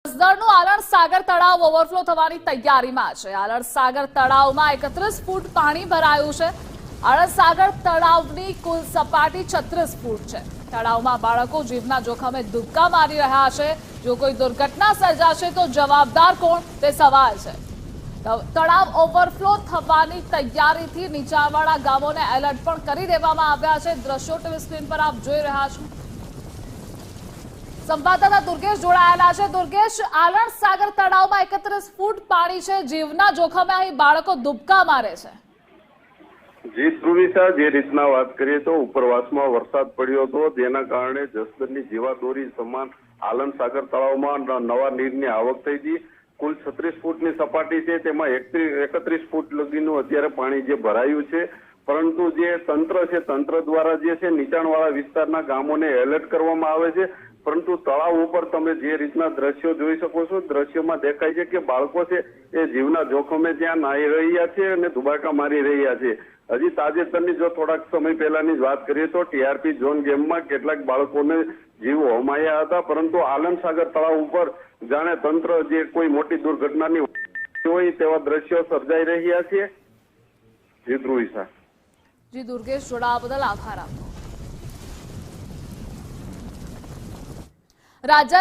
જસદણનું આલણ સાગર તળાવ ઓવરફ્લો થવાની તૈયારીમાં છે। આલણ સાગર તળાવમાં 31 ફૂટ પાણી ભરાયું છે। આલણ સાગર તળાવની કુલ સપાટી 36 ફૂટ છે। તળાવમાં બાળકો જીવના જોખમે ડૂબકા મારી રહ્યા છે। જો કોઈ દુર્ઘટના સર્જાશે તો જવાબદાર કોણ તે સવાલ છે। તળાવ ઓવરફ્લો થવાની તૈયારીથી નીચાણવાળા ગામોને એલર્ટ પણ કરી દેવામાં આવ્યા છે। દ્રશ્યો ટીવી સ્ક્રીન પર આપ જોઈ રહ્યા છો। સંવાદદાતા દુર્ગેશ જોડાયેલા છે। દુર્ગેશ, આલણ સાગર તળાવમાં 31 ફૂટ પાણી છે। જીવના જોખમે અહીં બાળકો ડૂબકા મારે છે। જી ધ્રુવિસા, જે રીતના વાત કરીએ તો ઉપરવાસમાં વરસાદ પડ્યો હતો, જેના કારણે જસદણની જીવાદોરી સમાન આલણ સાગર તળાવમાં નવા નીરની આવક થઈ હતી। કુલ 36 ફૂટની સપાટી છે, તેમાં 31 ફૂટ લગીનું અત્યારે પાણી જે ભરાયું છે। પરંતુ જે તંત્ર છે, તંત્ર દ્વારા જે છે નીચાણવાળા વિસ્તારના ગામોને એલર્ટ કરવામાં આવે છે। પરંતુ તળાવ ઉપર તમે જે રીતના દ્રશ્યો જોઈ શકો છો, દ્રશ્યોમાં દેખાય છે કે બાળકો છે એ જીવના જોખમે ત્યાં નાહી રહ્યા છે અને ધુબાકા મારી રહ્યા છે। હજી તાજેતરની જો થોડાક સમય પહેલાની જ વાત કરીએ તો ટીઆરપી ઝોન ગેમમાં કેટલાક બાળકોને જીવ હોમાયા હતા। પરંતુ આલણ સાગર તળાવ ઉપર જાણે તંત્ર જે કોઈ મોટી દુર્ઘટનાની હોય તેવા દ્રશ્યો સર્જાઈ રહ્યા છે। જી ધ્રુવિસા। જી દુર્ગેશ, જોડાવા બદલ આભાર આપનો। રાજ્ય